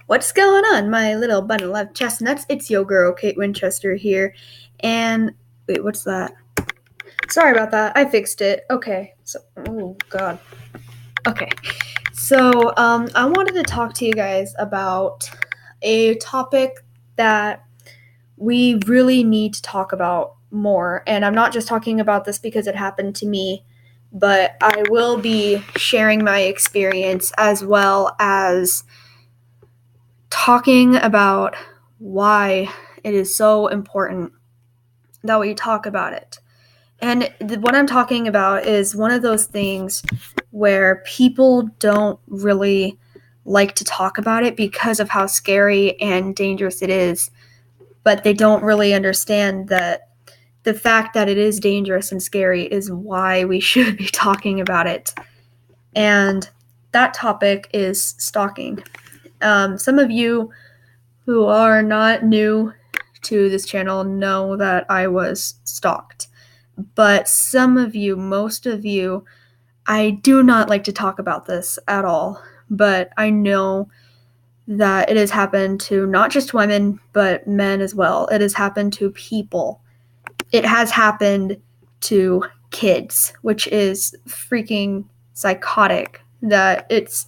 What's going on, my little bundle of chestnuts? It's your girl, Kate Winchester here. And wait, what's that? Sorry about that. I fixed it. Okay. Oh god. Okay. I wanted to talk to you guys about a topic that we really need to talk about more. And I'm not just talking about this because it happened to me, but I will be sharing my experience as well as talking about why it is so important that we talk about it. And what I'm talking about is one of those things where people don't really like to talk about it because of how scary and dangerous it is, but they don't really understand that the fact that it is dangerous and scary is why we should be talking about it. And that topic is stalking. Some of you who are not new to this channel know that I was stalked. But some of you, most of you, I do not like to talk about this at all. But I know that it has happened to not just women, but men as well. It has happened to people. It has happened to kids, which is freaking psychotic. That it's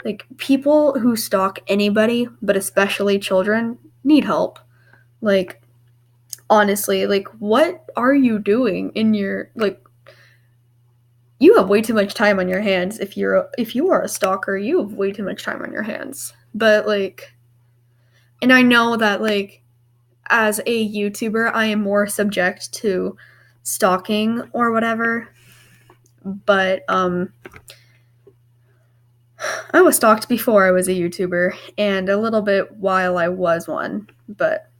like people who stalk anybody, but especially children, need help. Like, honestly, like, what are you doing in your, like, you have way too much time on your hands. If you are a stalker, you have way too much time on your hands. But like, and I know that like as a YouTuber, I am more subject to stalking or whatever. But I was stalked before I was a YouTuber and a little bit while I was one. But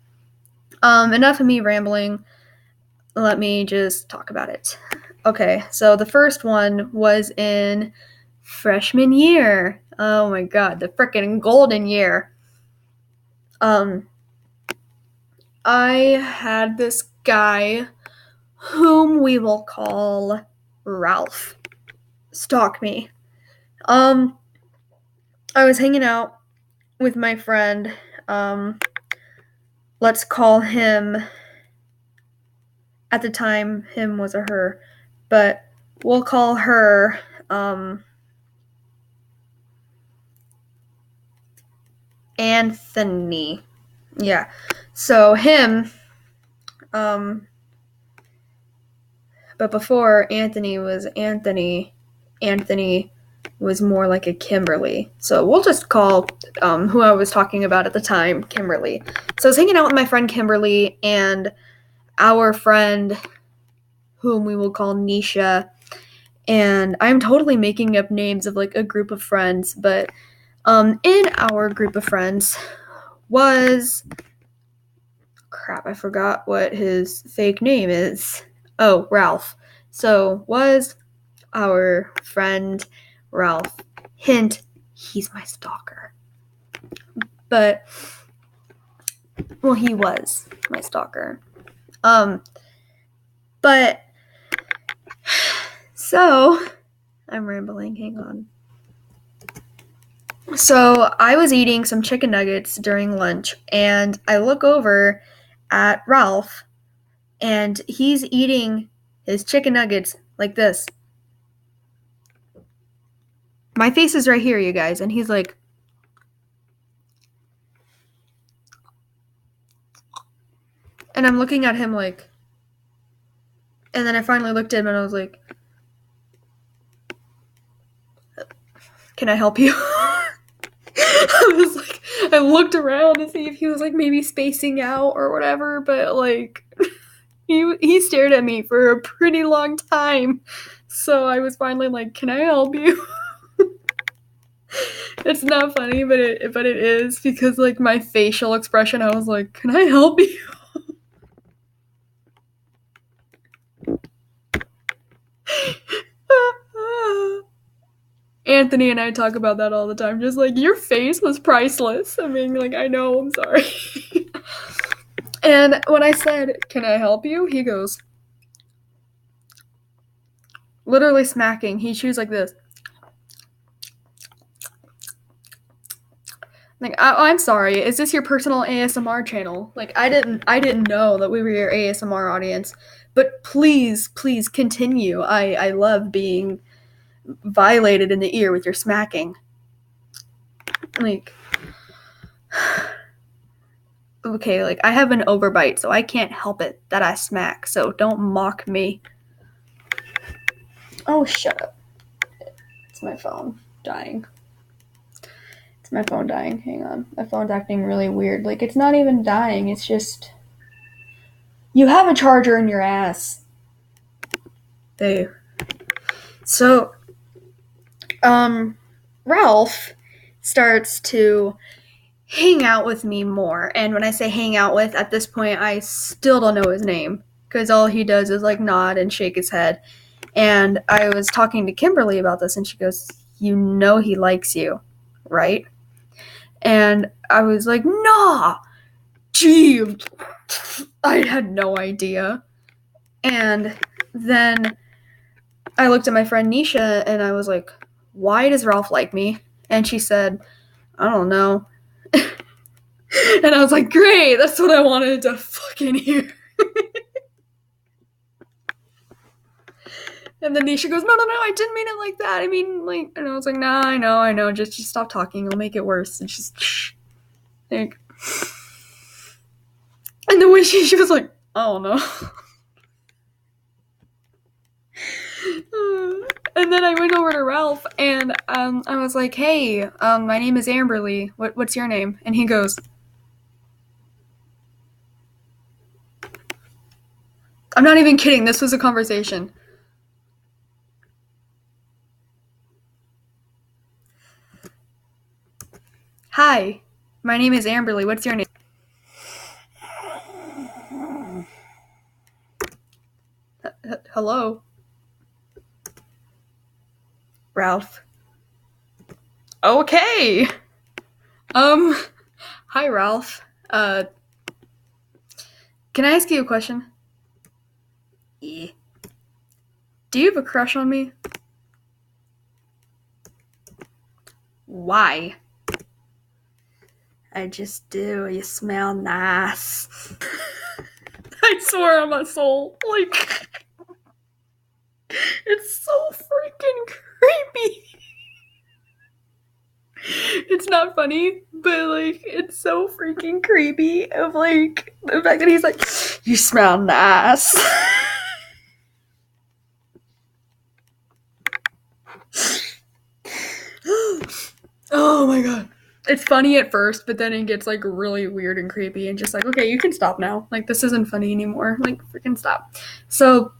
enough of me rambling. Let me just talk about it. Okay, so the first one was in freshman year. Oh my god, the frickin' golden year. I had this guy whom we will call Ralph stalk me. I was hanging out with my friend. Let's call him, at the time, him was a her, but we'll call her, Anthony. Yeah. So him, but before Anthony was Anthony, Anthony was more like a Kimberly. So we'll just call who I was talking about at the time Kimberly. So I was hanging out with my friend Kimberly and our friend, whom we will call Nisha. And I'm totally making up names of like a group of friends, but in our group of friends was crap, I forgot what his fake name is. Oh, Ralph. So was our friend Ralph. Hint, he's my stalker. But well, he was my stalker. But so I'm rambling, hang on. So I was eating some chicken nuggets during lunch and I look over at Ralph and he's eating his chicken nuggets like this. My face is right here, you guys, and he's like, and I'm looking at him like, and then I finally looked at him and I was like, can I help you? I was like, I looked around to see if he was like maybe spacing out or whatever, but like, he stared at me for a pretty long time. So I was finally like, can I help you? It's not funny, but it is because like my facial expression, I was like, can I help you? Anthony and I talk about that all the time. Just like, your face was priceless. I mean, like, I know, I'm sorry. And when I said, can I help you? He goes, literally smacking. He chews like this. Like, I'm sorry. Is this your personal ASMR channel? Like, I didn't know that we were your ASMR audience. But please continue. I love being violated in the ear with your smacking. Like, okay, like I have an overbite, so I can't help it that I smack. So don't mock me. Oh, shut up. It's my phone dying. It's my phone dying. Hang on. My phone's acting really weird. Like, it's not even dying. It's just you have a charger in your ass. There. So, Ralph starts to hang out with me more. And when I say hang out with, at this point, I still don't know his name because all he does is like nod and shake his head. And I was talking to Kimberly about this, and she goes, "You know he likes you, right?" And I was like, "Nah, gee, I had no idea." And then I looked at my friend Nisha, and I was like, "Why does Ralph like me?" And she said, "I don't know." And I was like, "Great, that's what I wanted to fucking hear." And then Nisha goes, "No, I didn't mean it like that. I mean, like," and I was like, "Nah, I know. Just stop talking. It'll make it worse." And she's like, and the way she was like, "I don't know." And then I went over to Ralph, and I was like, "Hey, my name is Amberlee. What's your name?" And he goes, "I'm not even kidding. This was a conversation." "Hi, my name is Amberlee. What's your name?" Hello, Ralph. Okay. Um, Hi, Ralph. Can I ask you a question? Yeah. Do you have a crush on me? Why? I just do. You smell nice. I swear on my soul. Like, it's so freaking creepy. It's not funny, but like, it's so freaking creepy. Of like, the fact that he's like, "You smell nice." Oh my god. It's funny at first, but then it gets like really weird and creepy and just like, okay, you can stop now. Like, this isn't funny anymore. Like, freaking stop. So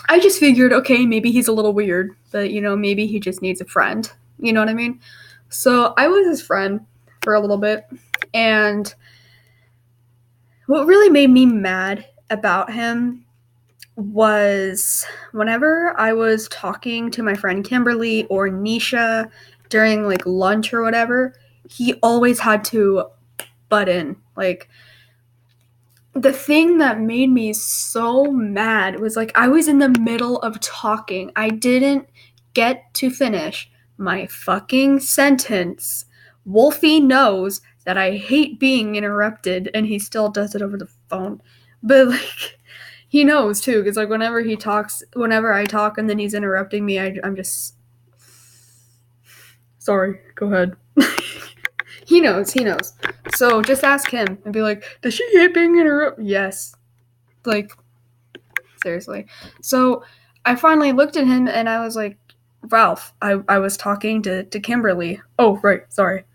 I just figured, okay, maybe he's a little weird, but maybe he just needs a friend. You know what I mean? So I was his friend for a little bit, and what really made me mad about him was whenever I was talking to my friend Kimberly or Nisha during like lunch or whatever, he always had to butt in. Like, the thing that made me so mad was like I was in the middle of talking. I didn't get to finish my fucking sentence. Wolfie knows that I hate being interrupted, and he still does it over the phone. But like, he knows too, because like whenever I talk and then he's interrupting me, I'm just sorry. Go ahead. He knows. So just ask him and be like, "Does she hate being interrupted?" Yes. Like, seriously. So I finally looked at him and I was like, "Ralph, I was talking to Kimberly." Oh, right, sorry.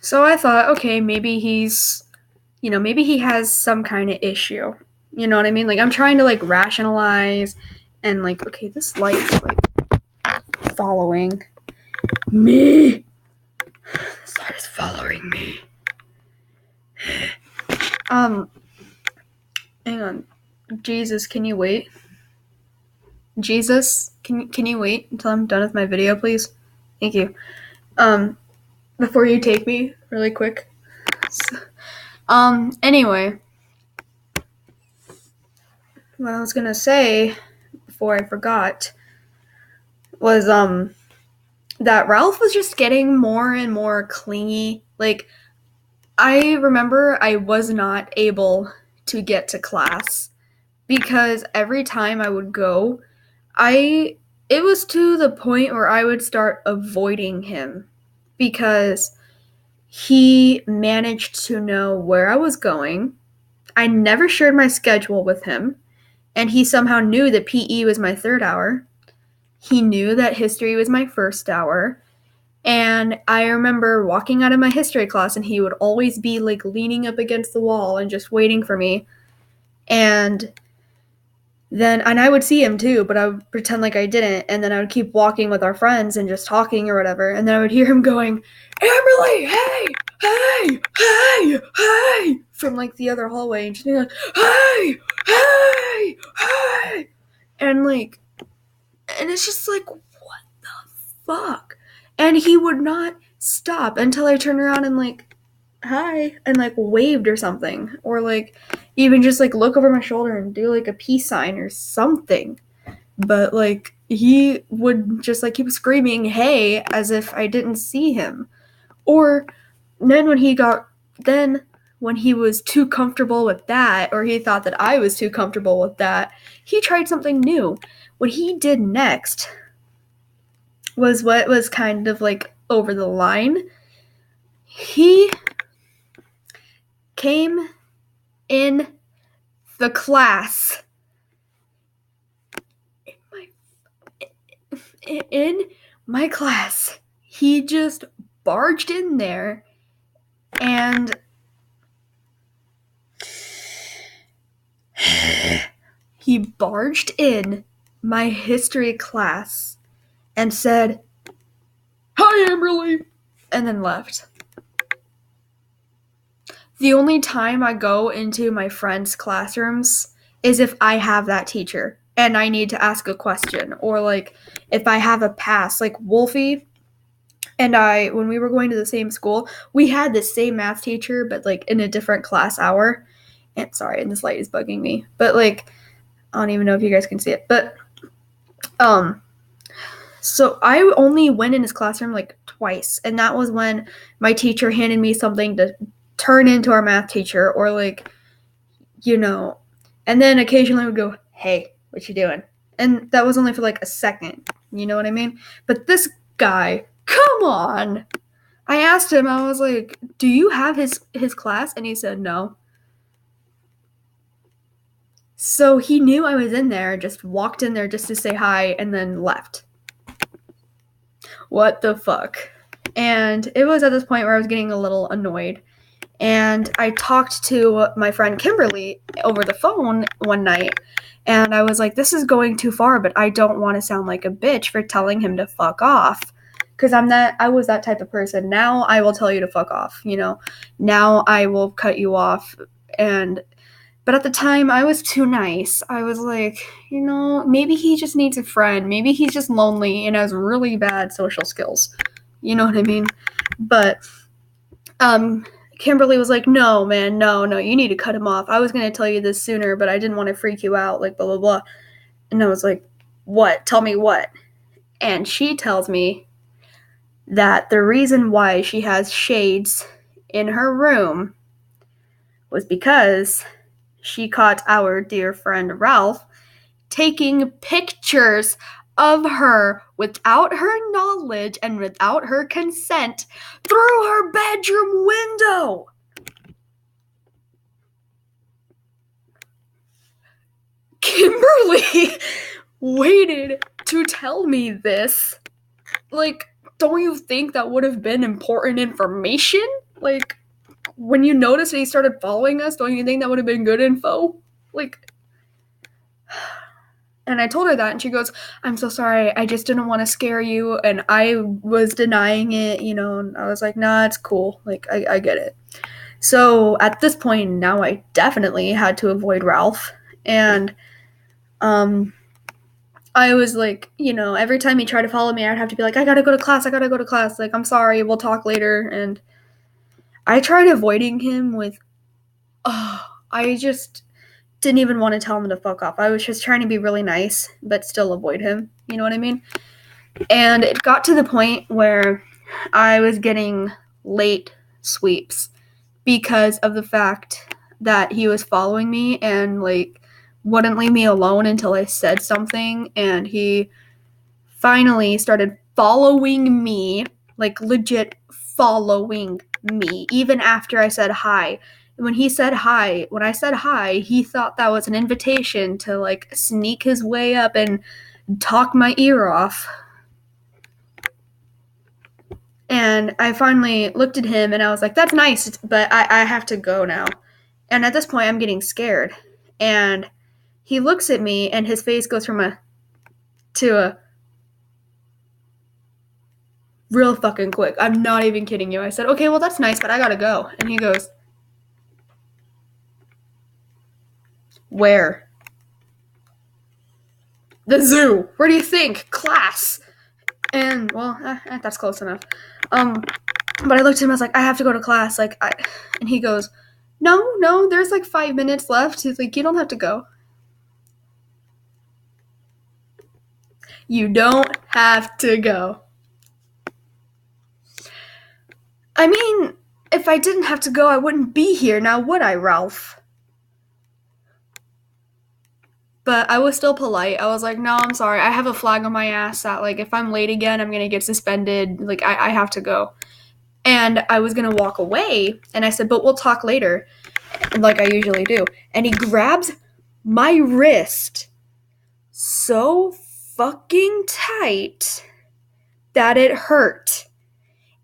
So I thought, okay, maybe maybe he has some kind of issue. You know what I mean? Like, I'm trying to like rationalize and like, okay, this light is like following me. This light is following me. Hang on. Jesus, can you wait? Jesus, can you wait until I'm done with my video, please? Thank you. Before you take me, really quick. So, anyway, what I was gonna say before I forgot was that Ralph was just getting more and more clingy. Like, I remember I was not able to get to class because every time I would go, I it was to the point where I would start avoiding him because he managed to know where I was going. I never shared my schedule with him, and he somehow knew that PE was my third hour. He knew that history was my first hour. And I remember walking out of my history class, and he would always be like leaning up against the wall and just waiting for me. And I would see him too, but I would pretend like I didn't. And then I would keep walking with our friends and just talking or whatever. And then I would hear him going, Amberlee, hey, hey, hey, hey, from like the other hallway. And just being like, hey, hey, hey. And like, and it's just like, what the fuck? And he would not stop until I turned around and like, hi, and like waved or something. Or like even just like look over my shoulder and do like a peace sign or something. But like he would just like keep screaming, hey, as if I didn't see him. Or then when he was too comfortable with that, or he thought that I was too comfortable with that, he tried something new. What he did next was what was kind of like over the line. He came in the class in my class. He just barged in there and he barged in my history class and said, hi, Amberlee, and then left. The only time I go into my friends' classrooms is if I have that teacher and I need to ask a question, or like if I have a pass. Like Wolfie and I, when we were going to the same school, we had the same math teacher, but like in a different class hour. And sorry, and this light is bugging me, but like I don't even know if you guys can see it, but so I only went in his classroom like twice, and that was when my teacher handed me something to turn into our math teacher, or like, you know, and then occasionally I would go, hey, what you doing? And that was only for like a second, you know what I mean? But this guy, come on. I asked him, I was like, do you have his class? And he said no. So he knew I was in there, just walked in there just to say hi, and then left. What the fuck? And it was at this point where I was getting a little annoyed. And I talked to my friend Kimberly over the phone one night, and I was like, this is going too far, but I don't want to sound like a bitch for telling him to fuck off. Because I was that type of person. Now I will tell you to fuck off, you know? Now I will cut you off. But at the time, I was too nice. I was like, you know, maybe he just needs a friend. Maybe he's just lonely and has really bad social skills. You know what I mean? But, Kimberly was like, no, man, no, you need to cut him off. I was going to tell you this sooner, but I didn't want to freak you out, like, blah, blah, blah. And I was like, what? Tell me what? And she tells me that the reason why she has shades in her room was because she caught our dear friend Ralph taking pictures of her without her knowledge and without her consent through her bedroom window. Kimberly waited to tell me this. Like, don't you think that would have been important information? Like, when you noticed that he started following us, don't you think that would have been good info? Like, and I told her that, and she goes, I'm so sorry, I just didn't want to scare you, and I was denying it, you know, and I was like, nah, it's cool, like, I get it. So, at this point, now I definitely had to avoid Ralph, and, I was like, you know, every time he tried to follow me, I'd have to be like, I gotta go to class, like, I'm sorry, we'll talk later, and I tried avoiding him with, I just didn't even want to tell him to fuck off. I was just trying to be really nice, but still avoid him. You know what I mean? And it got to the point where I was getting late sweeps because of the fact that he was following me and like wouldn't leave me alone until I said something, and he finally started following me, like legit following me, even after I said hi. When I said hi, he thought that was an invitation to like sneak his way up and talk my ear off. And I finally looked at him and I was like, that's nice, but I have to go now. And at this point, I'm getting scared. And he looks at me and his face goes from a real fucking quick. I'm not even kidding you. I said, okay, well, that's nice, but I gotta go. And he goes, where? The zoo. Where do you think? Class. And, well, that's close enough. But I looked at him, I was like, I have to go to class. And he goes, no, there's like 5 minutes left. He's like, you don't have to go. You don't have to go. I mean, if I didn't have to go, I wouldn't be here now, would I, Ralph? But I was still polite. I was like, no, I'm sorry. I have a flag on my ass that, like, if I'm late again, I'm going to get suspended. Like, I have to go. And I was going to walk away. And I said, but we'll talk later, like I usually do. And he grabs my wrist so fucking tight that it hurt.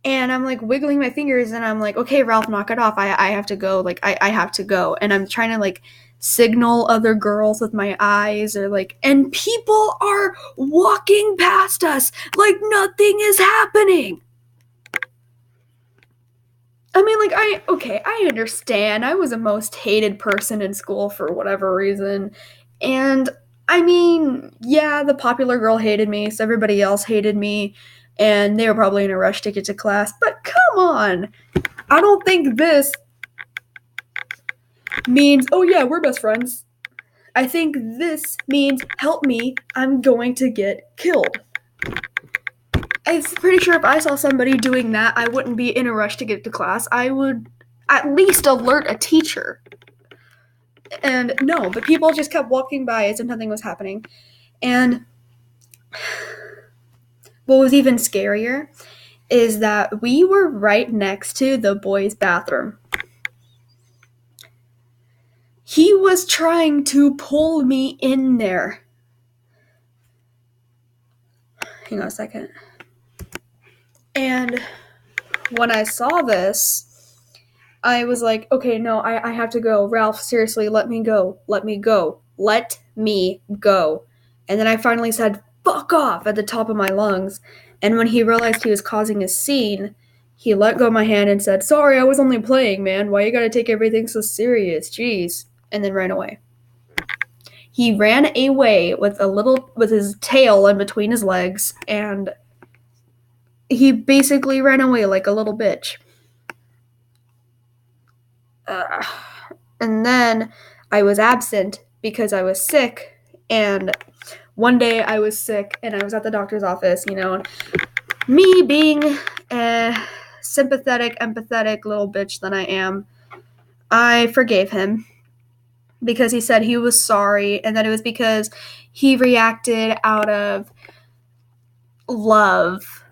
And I'm like wiggling my fingers and I'm like, okay, Ralph, knock it off. I have to go. Like, I have to go. And I'm trying to like signal other girls with my eyes or like, and people are walking past us like nothing is happening. I mean, like, I understand. I was the most hated person in school for whatever reason. And I mean, yeah, the popular girl hated me, so everybody else hated me, and they were probably in a rush to get to class. But come on. I don't think this means, oh yeah, we're best friends. I think this means, help me, I'm going to get killed. I'm pretty sure if I saw somebody doing that, I wouldn't be in a rush to get to class. I would at least alert a teacher. And no, but people just kept walking by as if nothing was happening. And what was even scarier is that we were right next to the boys' bathroom. He was trying to pull me in there. Hang on a second. And when I saw this, I was like, okay, no, I have to go. Ralph, seriously, let me go. Let me go. Let me go. And then I finally said, fuck off, at the top of my lungs. And when he realized he was causing a scene, he let go of my hand and said, sorry, I was only playing, man. Why you gotta take everything so serious? Jeez. And then ran away. He ran away with his tail in between his legs, and he basically ran away like a little bitch. And then I was absent because I was sick, and one day I was sick and I was at the doctor's office, and me being a sympathetic, empathetic little bitch that I am, I forgave him because he said he was sorry and that it was because he reacted out of love,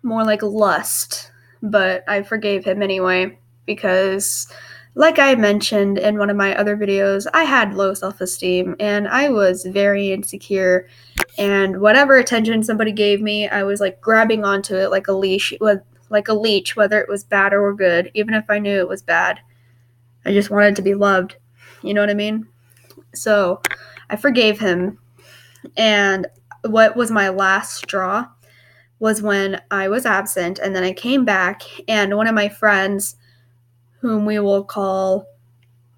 more like lust. But I forgave him anyway because, like I mentioned in one of my other videos, I had low self-esteem and I was very insecure, and whatever attention somebody gave me, I was like grabbing onto it like a leash, whether it was bad or good, even if I knew it was bad. I just wanted to be loved. You know what I mean? So I forgave him. And what was my last straw was when I was absent and then I came back, and one of my friends, whom we will call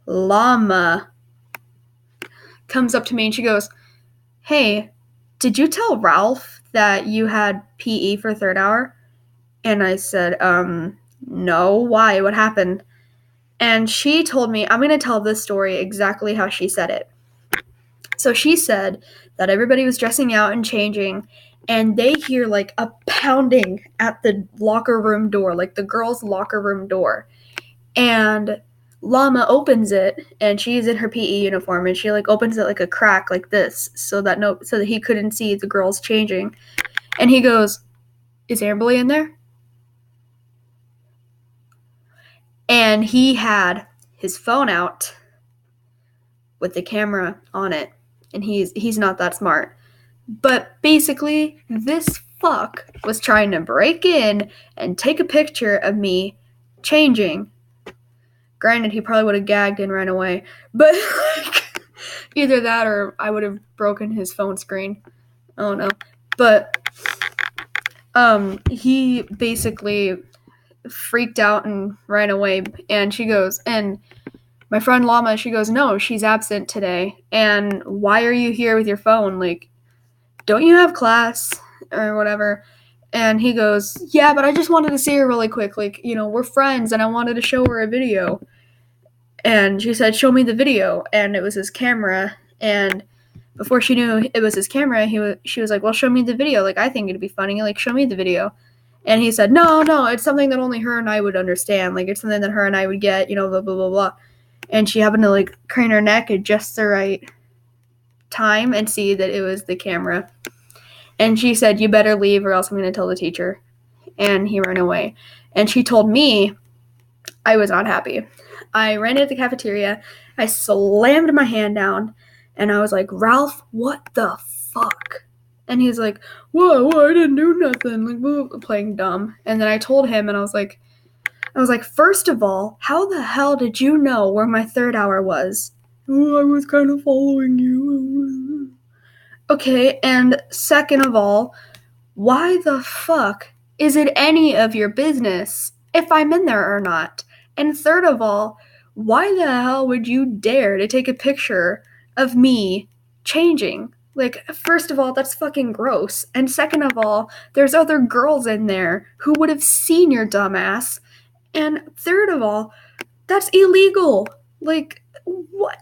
Llama, comes up to me and she goes, hey, did you tell Ralph that you had PE for third hour? And I said, no, why? What happened? And she told me, I'm going to tell this story exactly how she said it. So she said that everybody was dressing out and changing, and they hear like a pounding at the locker room door, like the girls' locker room door. And Llama opens it, and she's in her PE uniform, and she like opens it like a crack like this, so that he couldn't see the girls changing. And he goes, "Is Amberlee in there?" And he had his phone out with the camera on it, and he's not that smart. But basically, this fuck was trying to break in and take a picture of me changing. Granted, he probably would have gagged and ran away, but like, either that or I would have broken his phone screen. I don't know. But he basically freaked out and ran away. And she goes, and my friend Llama, she goes, "No, she's absent today. And why are you here with your phone? Like, don't you have class or whatever?" And he goes, "Yeah, but I just wanted to see her really quick. Like, we're friends, and I wanted to show her a video." And she said, "Show me the video." And it was his camera. And before she knew it was his camera, she was like, "Well, show me the video. Like, I think it'd be funny. Like, show me the video." And he said, "No, it's something that only her and I would understand. Like, it's something that her and I would get, blah, blah, blah, blah." And she happened to, like, crane her neck at just the right time and see that it was the camera. And she said, "You better leave or else I'm going to tell the teacher." And he ran away. And she told me I was not happy. I ran into the cafeteria. I slammed my hand down. And I was like, "Ralph, what the fuck?" And he's like, whoa, I didn't do nothing. Like, playing dumb. And then I told him, and I was like, "First of all, how the hell did you know where my third hour was?" "Oh, I was kind of following you." "Okay, and second of all, why the fuck is it any of your business if I'm in there or not? And third of all, why the hell would you dare to take a picture of me changing? Like, first of all, that's fucking gross. And second of all, there's other girls in there who would have seen your dumbass. And third of all, that's illegal. Like, what?"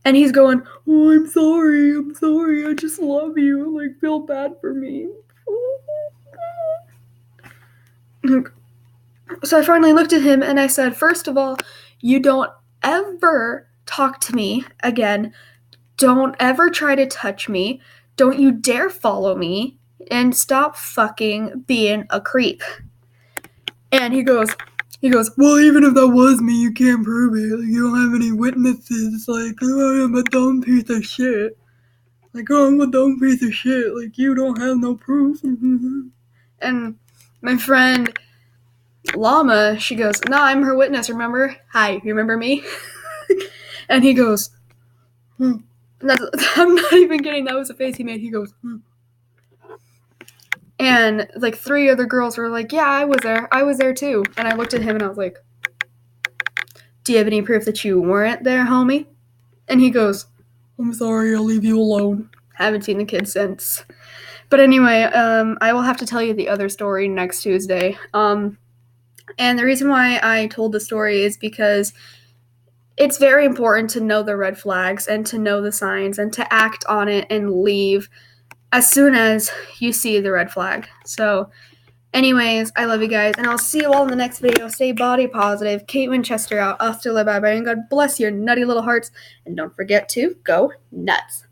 And he's going, "Oh, I'm sorry, I just love you, like, feel bad for me." So I finally looked at him and I said, "First of all, you don't ever talk to me again. Don't ever try to touch me. Don't you dare follow me. And stop fucking being a creep." And he goes, "Well, even if that was me, you can't prove it. Like, you don't have any witnesses. Like, oh, I'm a dumb piece of shit. Like, oh, I'm a dumb piece of shit. Like, you don't have no proof." And my friend Llama, she goes, "No, I'm her witness, remember? Hi, remember me?" And he goes, "Hmm." I'm not even kidding. That was the face he made. He goes, "Hmm." And like 3 other girls were like, "Yeah, I was there. I was there too." And I looked at him and I was like, "Do you have any proof that you weren't there, homie?" And he goes, "I'm sorry, I'll leave you alone." Haven't seen the kid since. But anyway, I will have to tell you the other story next Tuesday. And the reason why I told the story is because it's very important to know the red flags and to know the signs and to act on it and leave as soon as you see the red flag. So anyways, I love you guys, and I'll see you all in the next video. Stay body positive. Kate Winchester out. Hasta la bye bye, and God bless your nutty little hearts. And don't forget to go nuts.